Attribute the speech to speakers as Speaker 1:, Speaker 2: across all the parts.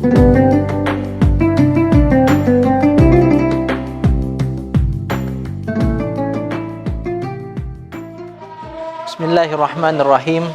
Speaker 1: Bismillahirrahmanirrahim.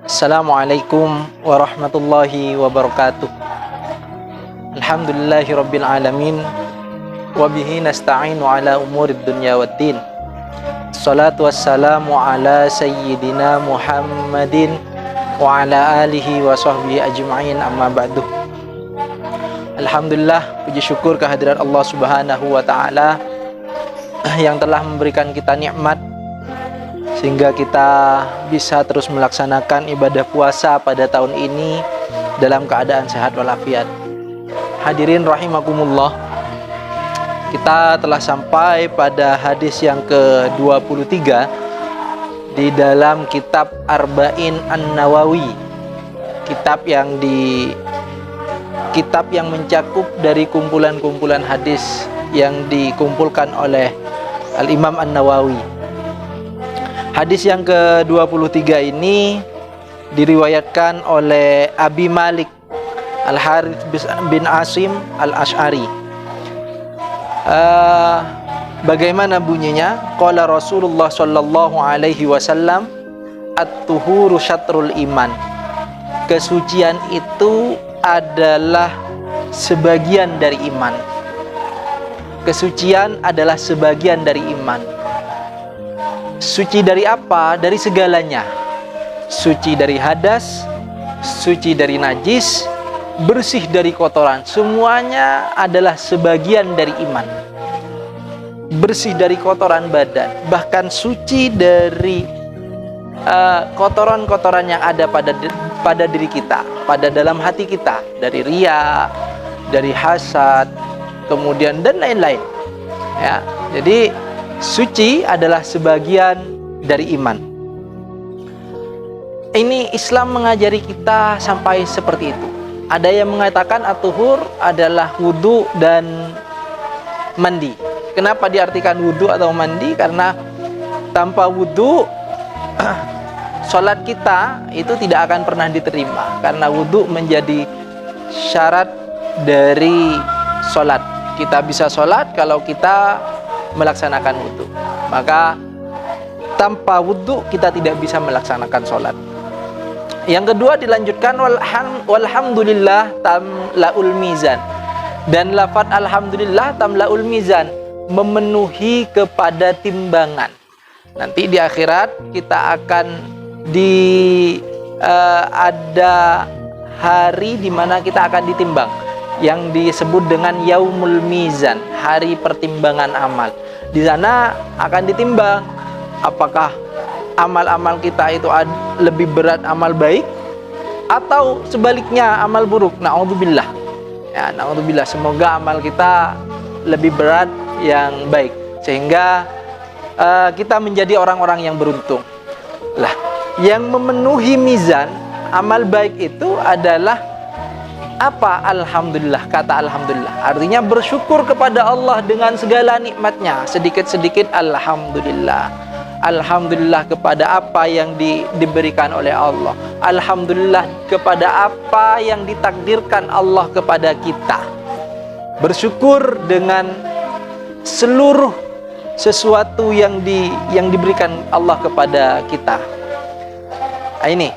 Speaker 1: Assalamualaikum warahmatullahi wabarakatuh. Alhamdulillahi rabbil alamin. Wabihi nasta'inu ala umurid dunya waddin. Assalatu wassalamu ala sayyidina Muhammadin wa ala alihi wa sahbihi ajma'in, amma ba'du. Alhamdulillah, puji syukur kehadirat Allah subhanahu wa ta'ala yang telah memberikan kita nikmat sehingga kita bisa terus melaksanakan ibadah puasa pada tahun ini dalam keadaan sehat walafiat. Hadirin rahimakumullah, kita telah sampai pada hadis yang ke-23 di dalam kitab Arba'in An-Nawawi, kitab yang mencakup dari kumpulan-kumpulan hadis yang dikumpulkan oleh Al-Imam An-Nawawi. Hadis yang ke-23 ini diriwayatkan oleh Abi Malik Al-Harith bin Asim Al-Ash'ari. Bagaimana bunyinya? Qala Rasulullah sallallahu alaihi wasallam, at-tuhuru syatrul iman. Kesucian itu adalah sebagian dari iman. Kesucian adalah sebagian dari iman. Suci dari apa? Dari segalanya. Suci dari hadas, suci dari najis, bersih dari kotoran. Semuanya adalah sebagian dari iman. Bersih dari kotoran badan, bahkan suci dari kotoran-kotoran yang ada pada diri kita, pada dalam hati kita, dari riya, dari hasad, kemudian dan lain-lain. Ya, jadi suci adalah sebagian dari iman. Ini Islam mengajari kita sampai seperti itu. Ada yang mengatakan at-tuhur adalah wudu dan mandi. Kenapa diartikan wudu atau mandi? Karena tanpa wudu salat kita itu tidak akan pernah diterima, karena wudu menjadi syarat dari salat. Kita bisa salat kalau kita melaksanakan wudu. Maka tanpa wudu kita tidak bisa melaksanakan sholat. Yang kedua dilanjutkan walhamdulillah tamlaul mizan. Dan lafaz alhamdulillah tamlaul mizan, memenuhi kepada timbangan. Nanti di akhirat kita akan ada hari di mana kita akan ditimbang, yang disebut dengan yaumul mizan, hari pertimbangan amal. Di sana akan ditimbang apakah amal-amal kita itu lebih berat amal baik atau sebaliknya amal buruk. Na'udzubillah. Ya, na'udzubillah, semoga amal kita lebih berat yang baik sehingga kita menjadi orang-orang yang beruntung. Lah, yang memenuhi mizan amal baik itu adalah apa? Alhamdulillah. Kata alhamdulillah artinya bersyukur kepada Allah dengan segala nikmatnya. Sedikit-sedikit alhamdulillah. Alhamdulillah kepada apa yang diberikan oleh Allah. Alhamdulillah kepada apa yang ditakdirkan Allah kepada kita. Bersyukur dengan seluruh sesuatu yang diberikan Allah kepada kita. Ini.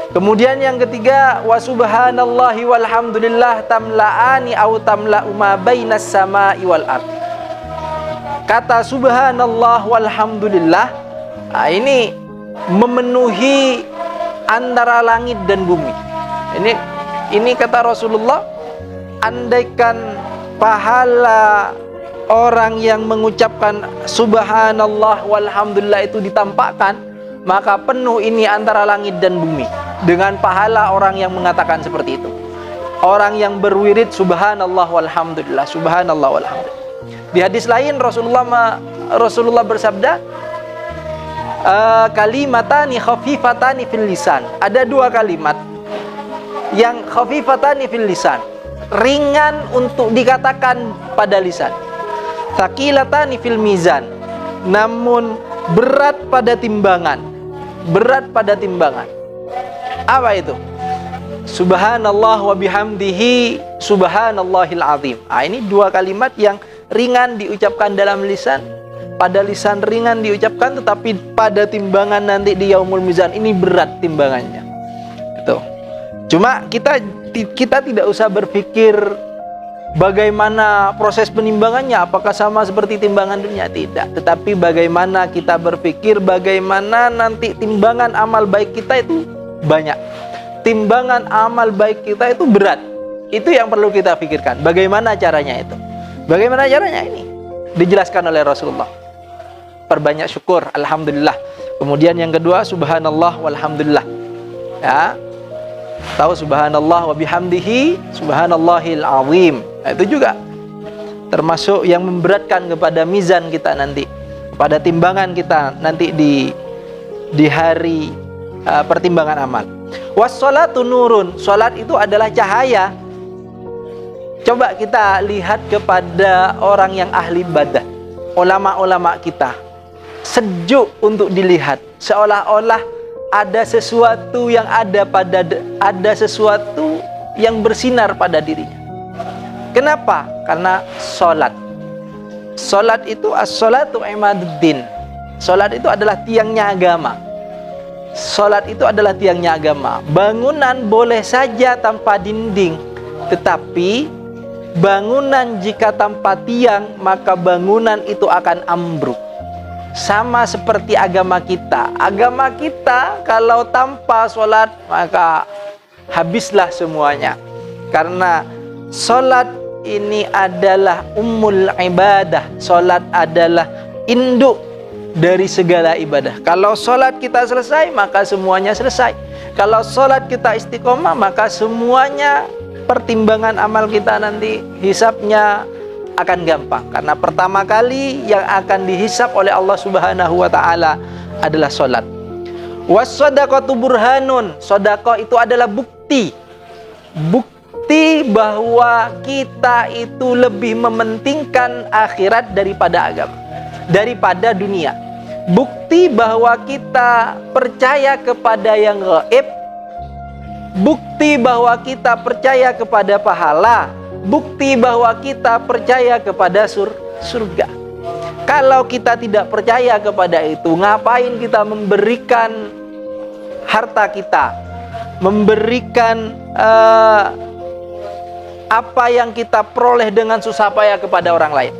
Speaker 1: Kemudian yang ketiga, wa subhanallahi walhamdulillah tamla'ani au tamla'u ma bainas sama'i wal ard. Kata subhanallah walhamdulillah, ini memenuhi antara langit dan bumi. Ini kata Rasulullah, andaikan pahala orang yang mengucapkan subhanallah walhamdulillah itu ditampakkan, maka penuh ini antara langit dan bumi dengan pahala orang yang mengatakan seperti itu. Orang yang berwirid subhanallah walhamdulillah, subhanallah walhamdulillah. Di hadis lain Rasulullah bersabda, kalimatani khafifatani fil lisan. Ada dua kalimat yang khafifatani fil lisan, ringan untuk dikatakan pada lisan. Thaqilatani fil mizan, namun berat pada timbangan. Berat pada timbangan. Apa itu? Subhanallah wa bihamdihi subhanallahil azim. Ini dua kalimat yang ringan diucapkan dalam lisan, pada lisan ringan diucapkan, tetapi pada timbangan nanti di yaumul mizan ini berat timbangannya. Itu. Cuma kita tidak usah berpikir bagaimana proses penimbangannya, apakah sama seperti timbangan dunia, tidak. Tetapi bagaimana kita berpikir bagaimana nanti timbangan amal baik kita itu banyak, timbangan amal baik kita itu berat. Itu yang perlu kita pikirkan. Bagaimana caranya itu? Bagaimana caranya ini? Dijelaskan oleh Rasulullah. Perbanyak syukur, alhamdulillah. Kemudian yang kedua, subhanallah walhamdulillah. Ya. Tahu subhanallah wa bihamdihi subhanallahil azim. Itu juga termasuk yang memberatkan kepada mizan kita nanti, pada timbangan kita nanti di hari pertimbangan amal. Wassalatu nurun, salat itu adalah cahaya. Coba kita lihat kepada orang yang ahli ibadah, ulama-ulama kita, sejuk untuk dilihat, seolah-olah ada sesuatu yang ada sesuatu yang bersinar pada dirinya. Kenapa? Karena salat. Salat itu as-salatu imaduddin. Salat itu adalah tiangnya agama. Salat itu adalah tiangnya agama. Bangunan boleh saja tanpa dinding, tetapi bangunan jika tanpa tiang, maka bangunan itu akan ambruk. Sama seperti agama kita. Agama kita kalau tanpa sholat, maka habislah semuanya. Karena sholat ini adalah ummul ibadah. Sholat adalah induk dari segala ibadah. Kalau sholat kita selesai, maka semuanya selesai. Kalau sholat kita istiqomah, maka semuanya pertimbangan amal kita nanti hisabnya akan gampang. Karena pertama kali yang akan dihisab oleh Allah Subhanahu wa taala adalah salat. Was-shadaqatu burhanun. Sedekah itu adalah bukti. Bukti bahwa kita itu lebih mementingkan akhirat daripada dunia. Bukti bahwa kita percaya kepada yang gaib. Bukti bahwa kita percaya kepada pahala. Bukti bahwa kita percaya kepada surga. Kalau kita tidak percaya kepada itu, ngapain kita memberikan harta kita, memberikan apa yang kita peroleh dengan susah payah kepada orang lain?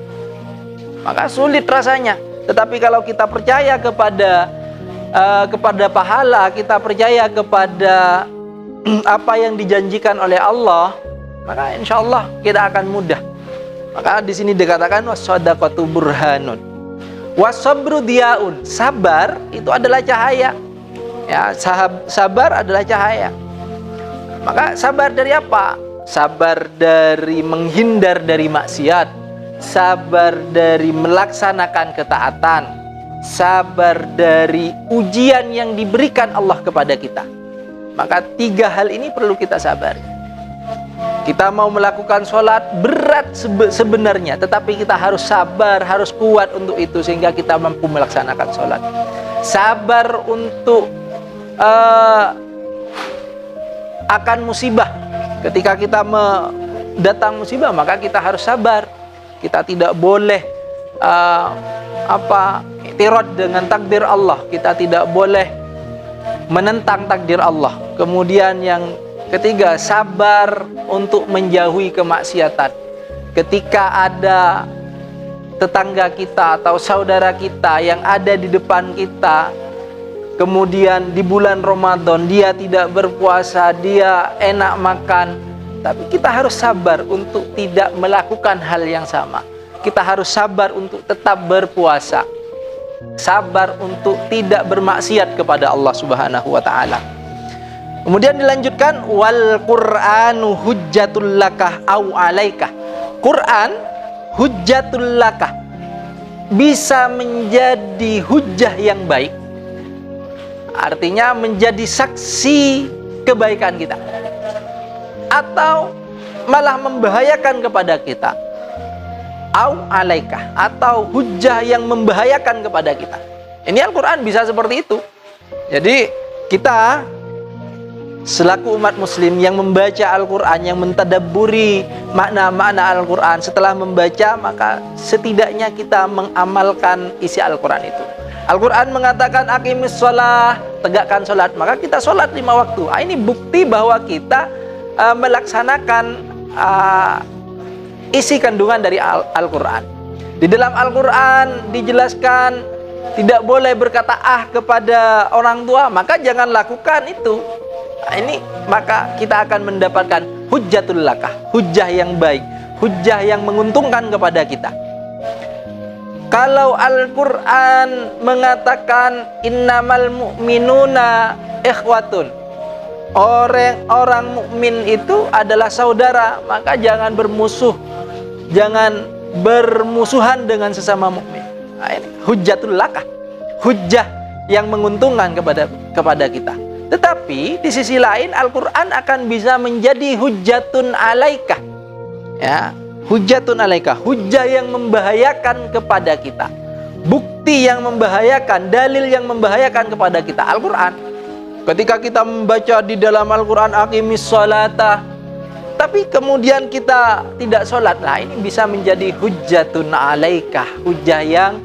Speaker 1: Maka sulit rasanya. Tetapi kalau kita percaya kepada pahala, kita percaya kepada apa yang dijanjikan oleh Allah, maka insya Allah kita akan mudah. Maka di sini dikatakan was-shadaqatu burhanun. Was-sabru diyaun. Sabar itu adalah cahaya. Ya, sabar adalah cahaya. Maka sabar dari apa? Sabar dari menghindar dari maksiat, sabar dari melaksanakan ketaatan, sabar dari ujian yang diberikan Allah kepada kita. Maka tiga hal ini perlu kita sabari. Kita mau melakukan sholat berat sebenarnya, tetapi kita harus sabar, harus kuat untuk itu sehingga kita mampu melaksanakan sholat. Sabar untuk akan musibah. Ketika kita datang musibah, maka kita harus sabar. Kita tidak boleh i'tirad dengan takdir Allah. Kita tidak boleh menentang takdir Allah. Kemudian yang ketiga, sabar untuk menjauhi kemaksiatan. Ketika ada tetangga kita atau saudara kita yang ada di depan kita, kemudian di bulan Ramadan dia tidak berpuasa, dia enak makan, tapi kita harus sabar untuk tidak melakukan hal yang sama. Kita harus sabar untuk tetap berpuasa, sabar untuk tidak bermaksiat kepada Allah Subhanahu wa taala. Kemudian dilanjutkan wal Qur'anu hujjatul lakah au alaikah. Quran hujjatul lakah, bisa menjadi hujjah yang baik. Artinya menjadi saksi kebaikan kita, atau malah membahayakan kepada kita. Au alaikah, atau hujjah yang membahayakan kepada kita. Ini Al-Quran bisa seperti itu. Jadi kita selaku umat muslim yang membaca Al-Quran, yang mentadabburi makna-makna Al-Quran, setelah membaca maka setidaknya kita mengamalkan isi Al-Quran itu. Al-Quran mengatakan aqimis sholah, tegakkan sholat, maka kita sholat 5 waktu. Ini bukti bahwa kita melaksanakan isi kandungan dari Al-Quran. Di dalam Al-Quran dijelaskan tidak boleh berkata kepada orang tua, maka jangan lakukan itu. Ini maka kita akan mendapatkan hujjatul lakah, hujjah yang baik, hujjah yang menguntungkan kepada kita. Kalau Al-Quran mengatakan innamal mu'minuna ikhwatun, orang mukmin itu adalah saudara, maka jangan bermusuhan dengan sesama mukmin. Ini hujjatul lakah, hujjah yang menguntungkan kepada kita. Tetapi di sisi lain Al-Quran akan bisa menjadi hujjatun alaikah, ya, hujjatun alaikah, hujjah yang membahayakan kepada kita, bukti yang membahayakan, dalil yang membahayakan kepada kita. Al-Quran, ketika kita membaca di dalam Al-Quran aqimis sholata, tapi kemudian kita tidak sholat, ini bisa menjadi hujjatun alaikah, hujjah yang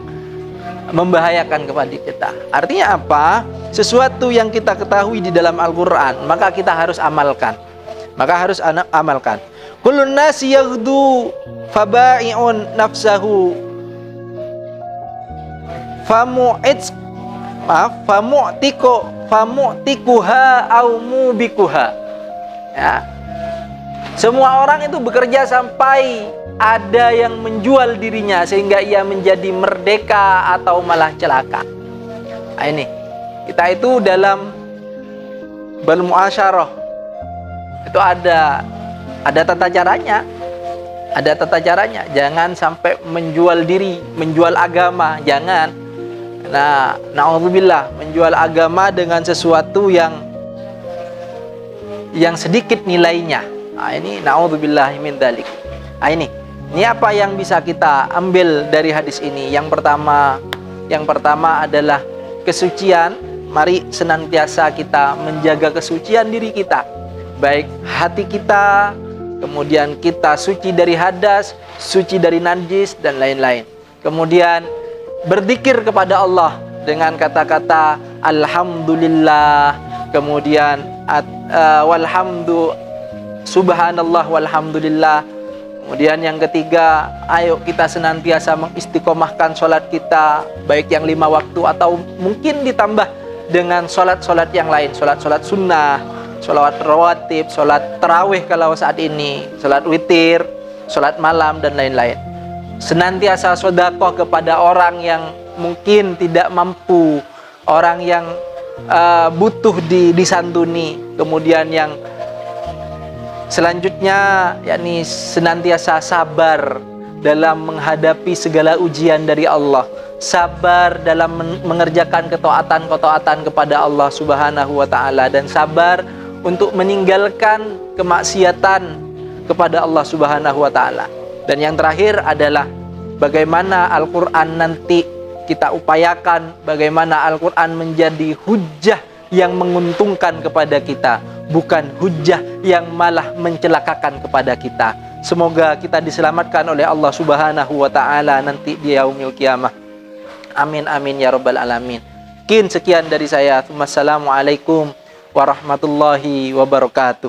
Speaker 1: membahayakan kepada kita. Artinya apa? Sesuatu yang kita ketahui di dalam Al-Quran, maka kita harus amalkan. Kullun nasi yaghdu faba'i'un nafsahu famu'tikuha au mubikuha. Ya. Semua orang itu bekerja sampai ada yang menjual dirinya sehingga ia menjadi merdeka atau malah celaka. Ini kita itu dalam bermuasyarah itu ada tata caranya. Jangan sampai menjual diri, menjual agama, jangan. Nah, na'udzubillah, menjual agama dengan sesuatu yang sedikit nilainya. Ini na'udzubillah min dzalik. Ini apa yang bisa kita ambil dari hadis ini? Yang pertama adalah kesucian. Mari senantiasa kita menjaga kesucian diri kita, baik hati kita, kemudian kita suci dari hadas, suci dari najis dan lain-lain. Kemudian berzikir kepada Allah dengan kata-kata alhamdulillah, kemudian subhanallah walhamdulillah. Kemudian yang ketiga, ayo kita senantiasa mengistiqomahkan sholat kita, baik yang 5 waktu atau mungkin ditambah dengan sholat-sholat yang lain, sholat-sholat sunnah, sholat rawatib, sholat tarawih kalau saat ini, sholat witir, sholat malam dan lain-lain. Senantiasa sedekah kepada orang yang mungkin tidak mampu, orang yang butuh disantuni. Kemudian yang selanjutnya, yakni senantiasa sabar dalam menghadapi segala ujian dari Allah, sabar dalam mengerjakan ketaatan kepada Allah Subhanahu wa taala, dan sabar untuk meninggalkan kemaksiatan kepada Allah Subhanahu wa taala. Dan yang terakhir adalah bagaimana Al-Qur'an nanti kita upayakan, bagaimana Al-Qur'an menjadi hujjah yang menguntungkan kepada kita, bukan hujjah yang malah mencelakakan kepada kita. Semoga kita diselamatkan oleh Allah Subhanahu wa taala nanti di yaumil qiyamah. Amin amin ya rabbal alamin. Sekian dari saya. Wassalamualaikum warahmatullahi wabarakatuh.